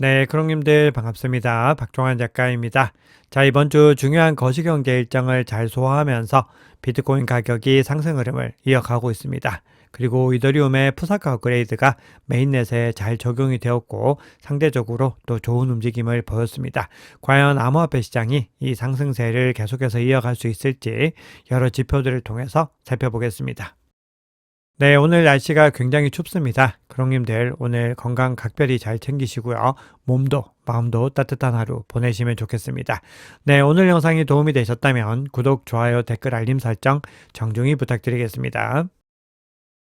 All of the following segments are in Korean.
네, 크롱님들 반갑습니다. 박종환 작가입니다. 자, 이번 주 중요한 거시경제 일정을 잘 소화하면서 비트코인 가격이 상승 흐름을 이어가고 있습니다. 그리고 이더리움의 푸사카 업그레이드가 메인넷에 잘 적용이 되었고 상대적으로 또 좋은 움직임을 보였습니다. 과연 암호화폐 시장이 이 상승세를 계속해서 이어갈 수 있을지 여러 지표들을 통해서 살펴보겠습니다. 네, 오늘 날씨가 굉장히 춥습니다. 크롱님들 오늘 건강 각별히 잘 챙기시고요. 몸도 마음도 따뜻한 하루 보내시면 좋겠습니다. 네, 오늘 영상이 도움이 되셨다면 구독, 좋아요, 댓글, 알림 설정 정중히 부탁드리겠습니다.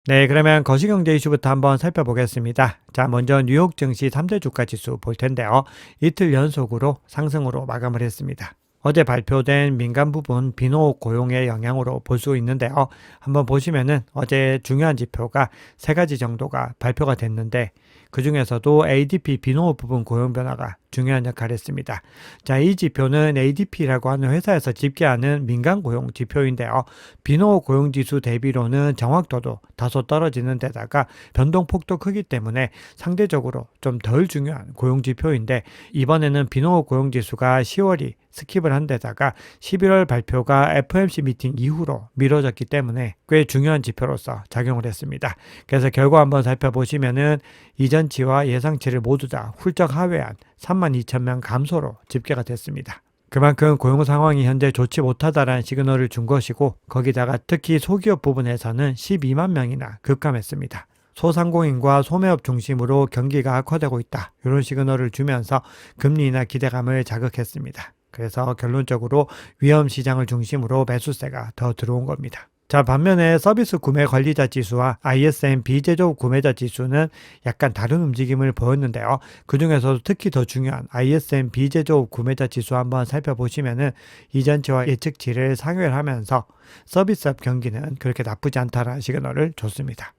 네, 그러면 거시경제 이슈부터 한번 살펴보겠습니다. 자, 먼저 뉴욕 증시 3대 주가 지수 볼 텐데요. 이틀 연속으로 상승으로 마감을 했습니다. 어제 발표된 민간 부분 비노 고용의 영향으로 볼 수 있는데요. 한번 보시면은 어제 중요한 지표가 세 가지 정도가 발표가 됐는데 그 중에서도 ADP 비노 부분 고용 변화가 중요한 역할을 했습니다. 자, 이 지표는 ADP라고 하는 회사에서 집계하는 민간 고용 지표인데요. 비노 고용 지수 대비로는 정확도도 다소 떨어지는 데다가 변동폭도 크기 때문에 상대적으로 좀 덜 중요한 고용 지표인데 이번에는 비노 고용 지수가 10월이 스킵을 한 데다가 11월 발표가 FOMC 미팅 이후로 미뤄졌기 때문에 꽤 중요한 지표로서 작용을 했습니다. 그래서 결과 한번 살펴보시면은 이전치와 예상치를 모두 다 훌쩍 하회한 32,000명 감소로 집계가 됐습니다. 그만큼 고용 상황이 현재 좋지 못하다라는 시그널을 준 것이고 거기다가 특히 소기업 부분에서는 12만 명이나 급감했습니다. 소상공인과 소매업 중심으로 경기가 악화되고 있다. 이런 시그널을 주면서 금리 인하 기대감을 자극했습니다. 그래서 결론적으로 위험 시장을 중심으로 매수세가 더 들어온 겁니다. 자, 반면에 서비스 구매 관리자 지수와 ISM 비제조업 구매자 지수는 약간 다른 움직임을 보였는데요. 그 중에서도 특히 더 중요한 ISM 비제조업 구매자 지수 한번 살펴보시면은 이전치와 예측치를 상회하면서 서비스업 경기는 그렇게 나쁘지 않다라는 시그널을 줬습니다.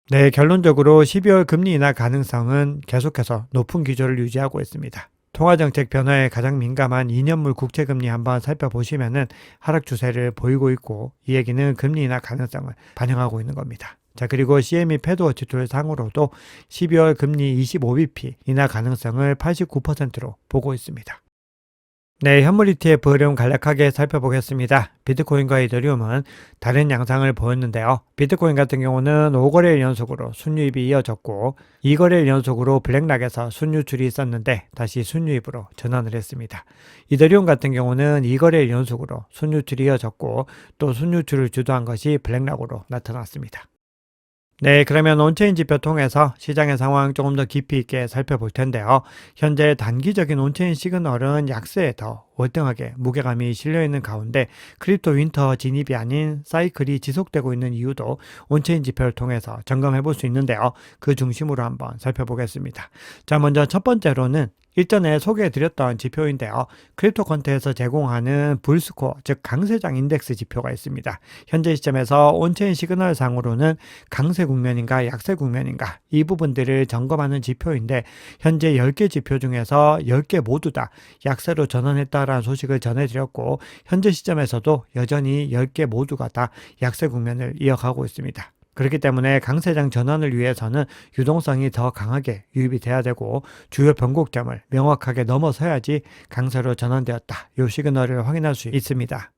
네, 결론적으로 12월 금리 인하 가능성은 계속해서 높은 기조를 유지하고 있습니다. 통화정책 변화에 가장 민감한 2년물 국채금리 한번 살펴보시면은 하락 추세를 보이고 있고 이 얘기는 금리 인하 가능성을 반영하고 있는 겁니다. 자, 그리고 CME 패드워치 툴 상으로도 12월 금리 25bp 인하 가능성을 89%로 보고 있습니다. 네, 현물 ETF 흐름 간략하게 살펴보겠습니다. 비트코인과 이더리움은 다른 양상을 보였는데요. 비트코인 같은 경우는 5거래일 연속으로 순유입이 이어졌고 2거래일 연속으로 블랙락에서 순유출이 있었는데 다시 순유입으로 전환을 했습니다. 이더리움 같은 경우는 2거래일 연속으로 순유출이 이어졌고 또 순유출을 주도한 것이 블랙락으로 나타났습니다. 네, 그러면 온체인 지표 통해서 시장의 상황 조금 더 깊이 있게 살펴볼 텐데요. 현재 단기적인 온체인 시그널은 약세에 더 월등하게 무게감이 실려있는 가운데 크립토 윈터 진입이 아닌 사이클이 지속되고 있는 이유도 온체인 지표를 통해서 점검해 볼 수 있는데요. 그 중심으로 한번 살펴보겠습니다. 자, 먼저 첫 번째로는 일전에 소개해드렸던 지표인데요. 크립토컨트에서 제공하는 불스코어, 즉 강세장 인덱스 지표가 있습니다. 현재 시점에서 온체인 시그널 상으로는 강세 국면인가 약세 국면인가 이 부분들을 점검하는 지표인데 현재 10개 지표 중에서 10개 모두 다 약세로 전환했다라는 소식을 전해드렸고 현재 시점에서도 여전히 10개 모두가 다 약세 국면을 이어가고 있습니다. 그렇기 때문에 강세장 전환을 위해서는 유동성이 더 강하게 유입이 돼야 되고 주요 변곡점을 명확하게 넘어서야지 강세로 전환되었다. 이 시그널을 확인할 수 있습니다.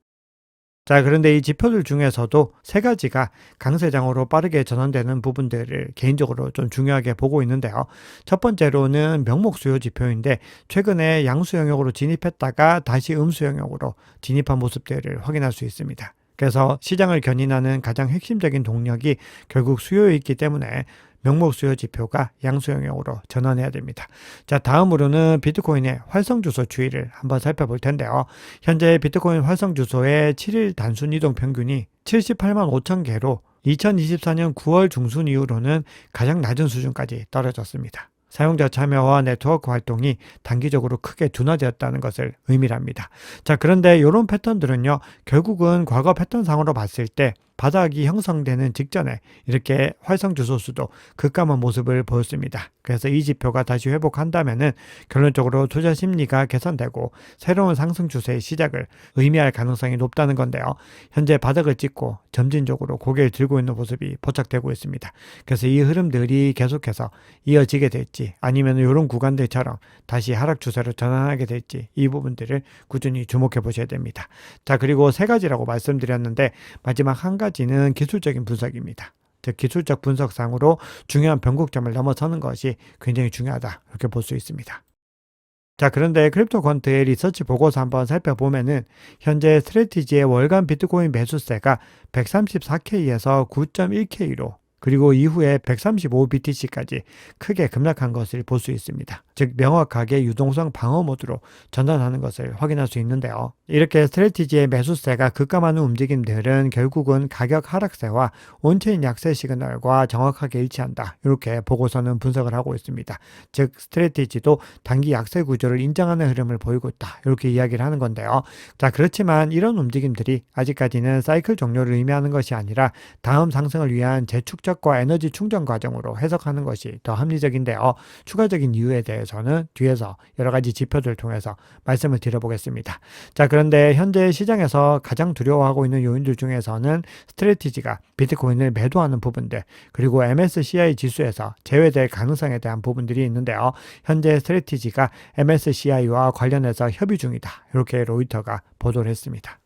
자, 그런데 이 지표들 중에서도 세 가지가 강세장으로 빠르게 전환되는 부분들을 개인적으로 좀 중요하게 보고 있는데요. 첫 번째로는 명목 수요 지표인데 최근에 양수 영역으로 진입했다가 다시 음수 영역으로 진입한 모습들을 확인할 수 있습니다. 그래서 시장을 견인하는 가장 핵심적인 동력이 결국 수요에 있기 때문에 명목 수요 지표가 양수 영역으로 전환해야 됩니다. 자, 다음으로는 비트코인의 활성 주소 추이를 한번 살펴볼 텐데요. 현재 비트코인 활성 주소의 7일 단순 이동 평균이 78만 5천 개로 2024년 9월 중순 이후로는 가장 낮은 수준까지 떨어졌습니다. 사용자 참여와 네트워크 활동이 단기적으로 크게 둔화되었다는 것을 의미합니다. 자, 그런데 이런 패턴들은요, 결국은 과거 패턴상으로 봤을 때 바닥이 형성되는 직전에 이렇게 활성 주소수도 급감한 모습을 보였습니다. 그래서 이 지표가 다시 회복한다면은 결론적으로 투자 심리가 개선되고 새로운 상승 추세의 시작을 의미할 가능성이 높다는 건데요. 현재 바닥을 찍고 점진적으로 고개를 들고 있는 모습이 포착되고 있습니다. 그래서 이 흐름들이 계속해서 이어지게 될지 아니면 이런 구간들처럼 다시 하락 추세로 전환하게 될지 이 부분들을 꾸준히 주목해 보셔야 됩니다. 자, 그리고 세 가지라고 말씀드렸는데 마지막 한 가지는 기술적인 분석입니다. 즉 기술적 분석상으로 중요한 변곡점을 넘어서는 것이 굉장히 중요하다 이렇게 볼 수 있습니다. 자, 그런데 크립토컨트의 리서치 보고서 한번 살펴보면은 현재 스트래티지의 월간 비트코인 매수세가 134K에서 9.1K로 그리고 이후에 135BTC까지 크게 급락한 것을 볼 수 있습니다. 즉 명확하게 유동성 방어 모드로 전환하는 것을 확인할 수 있는데요. 이렇게 스트래티지의 매수세가 급감하는 움직임들은 결국은 가격 하락세와 온체인 약세 시그널과 정확하게 일치한다. 이렇게 보고서는 분석을 하고 있습니다. 즉 스트래티지도 단기 약세 구조를 인정하는 흐름을 보이고 있다. 이렇게 이야기를 하는 건데요. 자, 그렇지만 이런 움직임들이 아직까지는 사이클 종료를 의미하는 것이 아니라 다음 상승을 위한 재축적과 에너지 충전 과정으로 해석하는 것이 더 합리적인데요. 추가적인 이유에 대해서는 뒤에서 여러 가지 지표들을 통해서 말씀을 드려보겠습니다. 자, 그런데 현재 시장에서 가장 두려워하고 있는 요인들 중에서는 스트래티지가 비트코인을 매도하는 부분들 그리고 MSCI 지수에서 제외될 가능성에 대한 부분들이 있는데요. 현재 스트래티지가 MSCI와 관련해서 협의 중이다. 이렇게 로이터가 보도를 했습니다.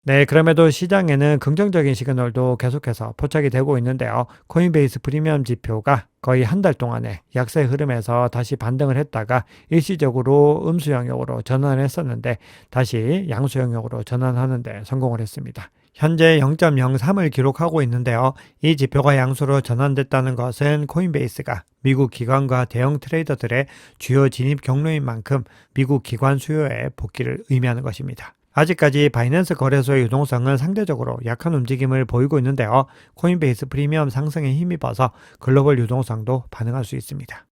네, 그럼에도 시장에는 긍정적인 시그널도 계속해서 포착이 되고 있는데요. 코인베이스 프리미엄 지표가 거의 한 달 동안에 약세 흐름에서 다시 반등을 했다가 일시적으로 음수 영역으로 전환을 했었는데 다시 양수 영역으로 전환하는 데 성공을 했습니다. 현재 0.03을 기록하고 있는데요. 이 지표가 양수로 전환됐다는 것은 코인베이스가 미국 기관과 대형 트레이더들의 주요 진입 경로인 만큼 미국 기관 수요의 복귀를 의미하는 것입니다. 아직까지 바이낸스 거래소의 유동성은 상대적으로 약한 움직임을 보이고 있는데요. 코인베이스 프리미엄 상승에 힘입어서 글로벌 유동성도 반응할 수 있습니다.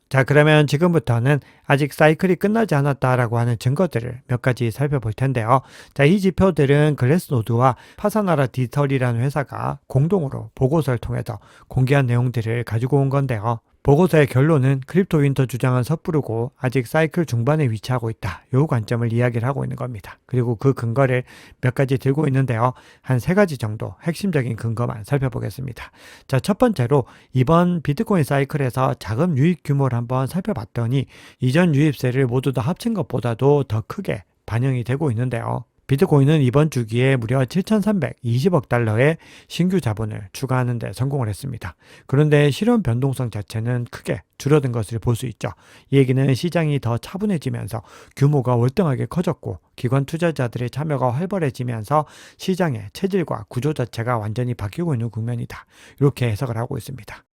자, 그러면 지금부터는 아직 사이클이 끝나지 않았다라고 하는 증거들을 몇 가지 살펴볼 텐데요. 자, 이 지표들은 글래스노드와 파사나라 디지털이라는 회사가 공동으로 보고서를 통해서 공개한 내용들을 가지고 온 건데요. 보고서의 결론은 크립토 윈터 주장은 섣부르고 아직 사이클 중반에 위치하고 있다. 이 관점을 이야기를 하고 있는 겁니다. 그리고 그 근거를 몇 가지 들고 있는데요. 한 세 가지 정도 핵심적인 근거만 살펴보겠습니다. 자, 첫 번째로 이번 비트코인 사이클에서 자금 유입 규모를 한번 살펴봤더니 이전 유입세를 모두 다 합친 것보다도 더 크게 반영이 되고 있는데요. 비트코인은 이번 주기에 무려 7,320억 달러의 신규 자본을 추가하는 데 성공을 했습니다. 그런데 실현 변동성 자체는 크게 줄어든 것을 볼 수 있죠. 이 얘기는 시장이 더 차분해지면서 규모가 월등하게 커졌고 기관 투자자들의 참여가 활발해지면서 시장의 체질과 구조 자체가 완전히 바뀌고 있는 국면이다. 이렇게 해석을 하고 있습니다.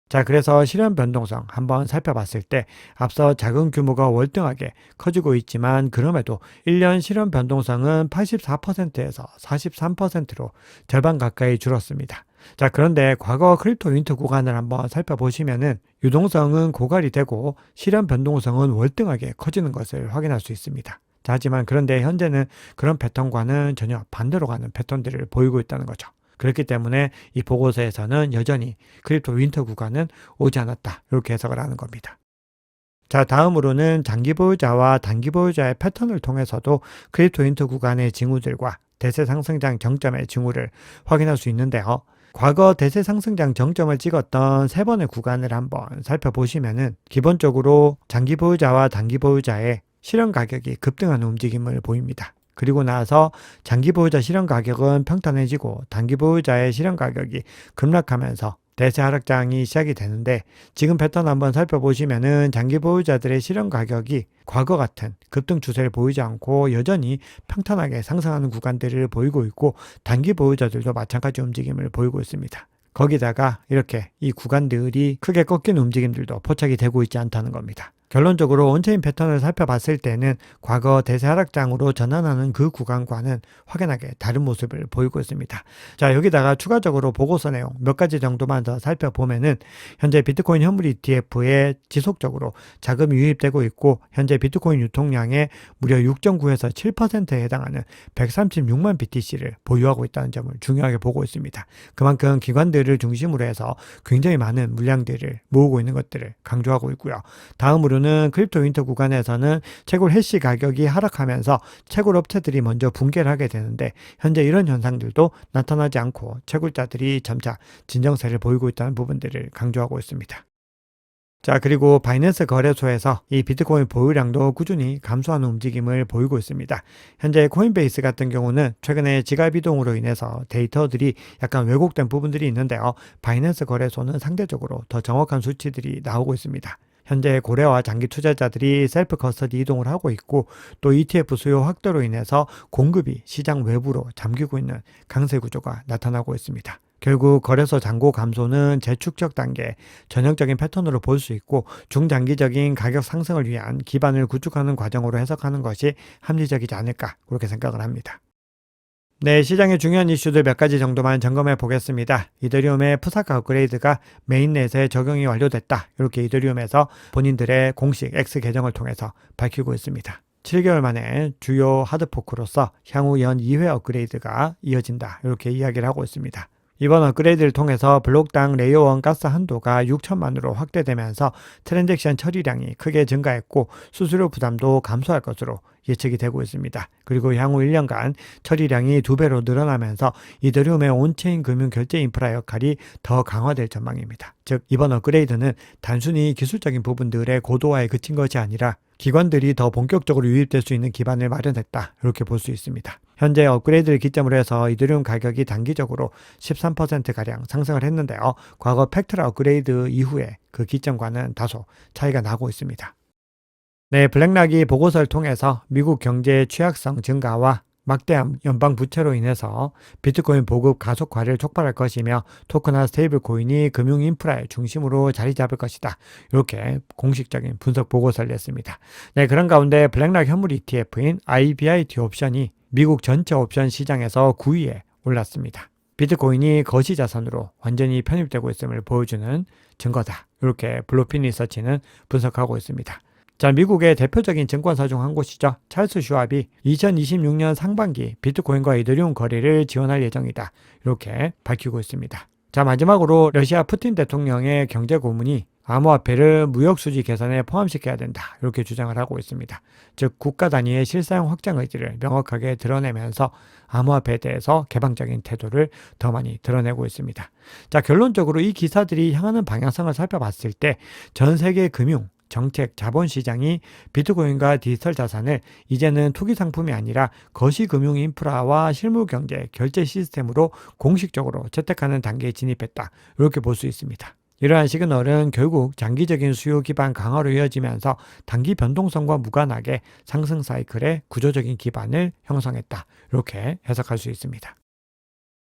자, 그래서 실현 변동성 한번 살펴봤을 때 앞서 자금 규모가 월등하게 커지고 있지만 그럼에도 1년 실현 변동성은 84%에서 43%로 절반 가까이 줄었습니다. 자, 그런데 과거 크립토 윈터 구간을 한번 살펴보시면은 유동성은 고갈이 되고 실현 변동성은 월등하게 커지는 것을 확인할 수 있습니다. 자, 하지만 그런데 현재는 그런 패턴과는 전혀 반대로 가는 패턴들을 보이고 있다는 거죠. 그렇기 때문에 이 보고서에서는 여전히 크립토 윈터 구간은 오지 않았다. 이렇게 해석을 하는 겁니다. 자, 다음으로는 장기 보유자와 단기 보유자의 패턴을 통해서도 크립토 윈터 구간의 징후들과 대세 상승장 정점의 징후를 확인할 수 있는데요. 과거 대세 상승장 정점을 찍었던 세 번의 구간을 한번 살펴보시면은 기본적으로 장기 보유자와 단기 보유자의 실현 가격이 급등하는 움직임을 보입니다. 그리고 나서 장기 보유자 실현 가격은 평탄해지고 단기 보유자의 실현 가격이 급락하면서 대세 하락장이 시작이 되는데 지금 패턴 한번 살펴보시면은 장기 보유자들의 실현 가격이 과거 같은 급등 추세를 보이지 않고 여전히 평탄하게 상승하는 구간들을 보이고 있고 단기 보유자들도 마찬가지 움직임을 보이고 있습니다. 거기다가 이렇게 이 구간들이 크게 꺾이는 움직임들도 포착이 되고 있지 않다는 겁니다. 결론적으로 온체인 패턴을 살펴봤을 때는 과거 대세 하락장으로 전환하는 그 구간과는 확연하게 다른 모습을 보이고 있습니다. 자, 여기다가 추가적으로 보고서 내용 몇 가지 정도만 더 살펴보면은 현재 비트코인 현물 ETF에 지속적으로 자금이 유입되고 있고 현재 비트코인 유통량의 무려 6.9에서 7%에 해당하는 136만 BTC를 보유하고 있다는 점을 중요하게 보고 있습니다. 그만큼 기관들을 중심으로 해서 굉장히 많은 물량들을 모으고 있는 것들을 강조하고 있고요. 다음으로는 크립토 윈터 구간에서는 채굴 해시 가격이 하락하면서 채굴 업체들이 먼저 붕괴를 하게 되는데 현재 이런 현상들도 나타나지 않고 채굴자들이 점차 진정세를 보이고 있다는 부분들을 강조하고 있습니다. 자, 그리고 바이낸스 거래소에서 이 비트코인 보유량도 꾸준히 감소하는 움직임을 보이고 있습니다. 현재 코인베이스 같은 경우는 최근에 지갑 이동으로 인해서 데이터들이 약간 왜곡된 부분들이 있는데요. 바이낸스 거래소는 상대적으로 더 정확한 수치들이 나오고 있습니다. 현재 고래와 장기 투자자들이 셀프 커스터디 이동을 하고 있고 또 ETF 수요 확대로 인해서 공급이 시장 외부로 잠기고 있는 강세 구조가 나타나고 있습니다. 결국 거래소 잔고 감소는 재축적 단계 전형적인 패턴으로 볼 수 있고 중장기적인 가격 상승을 위한 기반을 구축하는 과정으로 해석하는 것이 합리적이지 않을까 그렇게 생각을 합니다. 네, 시장의 중요한 이슈들 몇 가지 정도만 점검해 보겠습니다. 이더리움의 푸사카 업그레이드가 메인넷에 적용이 완료됐다. 이렇게 이더리움에서 본인들의 공식 X 계정을 통해서 밝히고 있습니다. 7개월 만에 주요 하드포크로서 향후 연 2회 업그레이드가 이어진다. 이렇게 이야기를 하고 있습니다. 이번 업그레이드를 통해서 블록당 레이어 1 가스 한도가 6천만으로 확대되면서 트랜잭션 처리량이 크게 증가했고 수수료 부담도 감소할 것으로 예측이 되고 있습니다. 그리고 향후 1년간 처리량이 2배로 늘어나면서 이더리움의 온체인 금융 결제 인프라 역할이 더 강화될 전망입니다. 즉 이번 업그레이드는 단순히 기술적인 부분들의 고도화에 그친 것이 아니라 기관들이 더 본격적으로 유입될 수 있는 기반을 마련했다. 이렇게 볼 수 있습니다. 현재 업그레이드를 기점으로 해서 이더리움 가격이 단기적으로 13%가량 상승을 했는데요. 과거 팩트라 업그레이드 이후에 그 기점과는 다소 차이가 나고 있습니다. 네, 블랙락이 보고서를 통해서 미국 경제의 취약성 증가와 막대한 연방 부채로 인해서 비트코인 보급 가속화를 촉발할 것이며 토크나 스테이블 코인이 금융 인프라의 중심으로 자리 잡을 것이다. 이렇게 공식적인 분석 보고서를 냈습니다. 네, 그런 가운데 블랙락 현물 ETF인 IBIT 옵션이 미국 전체 옵션 시장에서 9위에 올랐습니다. 비트코인이 거시자산으로 완전히 편입되고 있음을 보여주는 증거다. 이렇게 블루핀 리서치는 분석하고 있습니다. 자, 미국의 대표적인 증권사 중 한 곳이죠. 찰스 슈왑이 2026년 상반기 비트코인과 이더리움 거래를 지원할 예정이다. 이렇게 밝히고 있습니다. 자, 마지막으로 러시아 푸틴 대통령의 경제 고문이 암호화폐를 무역수지 계산에 포함시켜야 된다. 이렇게 주장을 하고 있습니다. 즉 국가 단위의 실사용 확장 의지를 명확하게 드러내면서 암호화폐에 대해서 개방적인 태도를 더 많이 드러내고 있습니다. 자, 결론적으로 이 기사들이 향하는 방향성을 살펴봤을 때 전 세계 금융 정책, 자본시장이 비트코인과 디지털 자산을 이제는 투기 상품이 아니라 거시금융 인프라와 실무경제, 결제 시스템으로 공식적으로 채택하는 단계에 진입했다. 이렇게 볼 수 있습니다. 이러한 시그널은 결국 장기적인 수요 기반 강화로 이어지면서 단기 변동성과 무관하게 상승 사이클의 구조적인 기반을 형성했다. 이렇게 해석할 수 있습니다.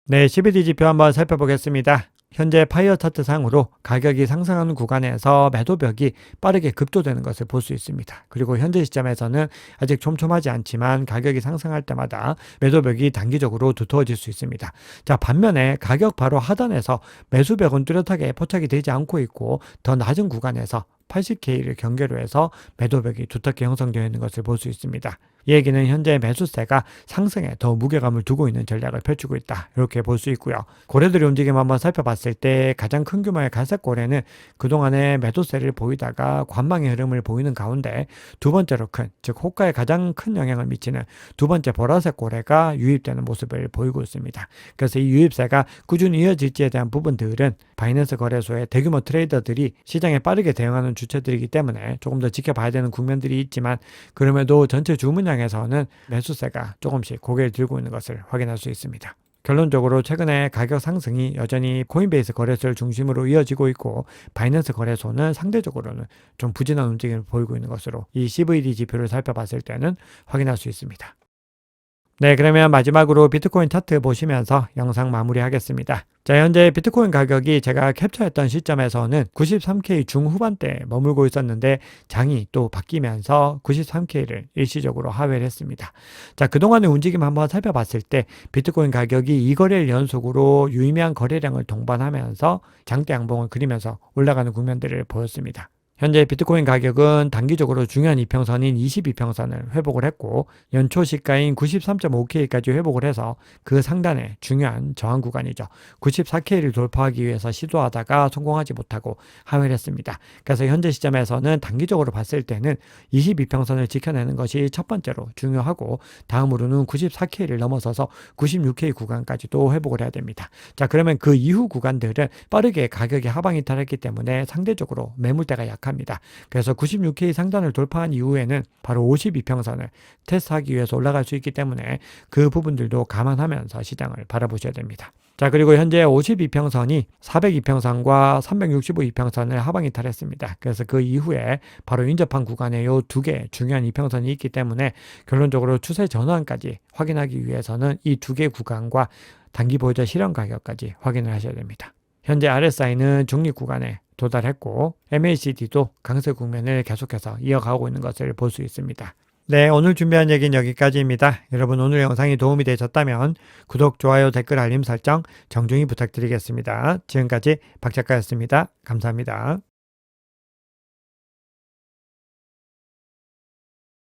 네, CBD 지표 한번 살펴보겠습니다. 현재 파이어 차트 상으로 가격이 상승하는 구간에서 매도벽이 빠르게 급조되는 것을 볼 수 있습니다. 그리고 현재 시점에서는 아직 촘촘하지 않지만 가격이 상승할 때마다 매도벽이 단기적으로 두터워질 수 있습니다. 자, 반면에 가격 바로 하단에서 매수벽은 뚜렷하게 포착이 되지 않고 있고 더 낮은 구간에서 80K를 경계로 해서 매도벽이 두텁게 형성되어 있는 것을 볼 수 있습니다. 이 얘기는 현재 매수세가 상승에 더 무게감을 두고 있는 전략을 펼치고 있다. 이렇게 볼 수 있고요. 고래들의 움직임 한번 살펴봤을 때 가장 큰 규모의 갈색 고래는 그동안에 매도세를 보이다가 관망의 흐름을 보이는 가운데 두 번째로 큰, 즉 호가에 가장 큰 영향을 미치는 두 번째 보라색 고래가 유입되는 모습을 보이고 있습니다. 그래서 이 유입세가 꾸준히 이어질지에 대한 부분들은 바이낸스 거래소의 대규모 트레이더들이 시장에 빠르게 대응하는 주체들이기 때문에 조금 더 지켜봐야 되는 국면들이 있지만 그럼에도 전체 주문량에서는 매수세가 조금씩 고개를 들고 있는 것을 확인할 수 있습니다. 결론적으로 최근에 가격 상승이 여전히 코인베이스 거래소를 중심으로 이어지고 있고 바이낸스 거래소는 상대적으로는 좀 부진한 움직임을 보이고 있는 것으로 이 CVD 지표를 살펴봤을 때는 확인할 수 있습니다. 네, 그러면 마지막으로 비트코인 차트 보시면서 영상 마무리하겠습니다. 자, 현재 비트코인 가격이 제가 캡처했던 시점에서는 93K 중후반대에 머물고 있었는데 장이 또 바뀌면서 93K를 일시적으로 하회를 했습니다. 자, 그동안의 움직임 한번 살펴봤을 때 비트코인 가격이 2거래일 연속으로 유의미한 거래량을 동반하면서 장대 양봉을 그리면서 올라가는 국면들을 보였습니다. 현재 비트코인 가격은 단기적으로 중요한 이평선인 22평선을 회복을 했고 연초 시가인 93.5K까지 회복을 해서 그 상단의 중요한 저항 구간이죠. 94K를 돌파하기 위해서 시도하다가 성공하지 못하고 하회를 했습니다. 그래서 현재 시점에서는 단기적으로 봤을 때는 22평선을 지켜내는 것이 첫 번째로 중요하고 다음으로는 94K를 넘어서서 96K 구간까지도 회복을 해야 됩니다. 자, 그러면 그 이후 구간들은 빠르게 가격의 하방 이탈했기 때문에 상대적으로 매물대가 약합니다. 그래서 96K 상단을 돌파한 이후에는 바로 52평선을 테스트하기 위해서 올라갈 수 있기 때문에 그 부분들도 감안하면서 시장을 바라보셔야 됩니다. 자, 그리고 현재 52평선이 402평선과 365이평선을 하방 이탈했습니다. 그래서 그 이후에 바로 인접한 구간에 이 두 개 중요한 이평선이 있기 때문에 결론적으로 추세 전환까지 확인하기 위해서는 이 두 개 구간과 단기 보유자 실현 가격까지 확인을 하셔야 됩니다. 현재 RSI는 중립 구간에 도달했고 MACD도 강세 국면을 계속해서 이어가고 있는 것을 볼 수 있습니다. 네, 오늘 준비한 얘기는 여기까지입니다. 여러분 오늘 영상이 도움이 되셨다면 구독, 좋아요, 댓글, 알림 설정 정중히 부탁드리겠습니다. 지금까지 박 작가였습니다. 감사합니다.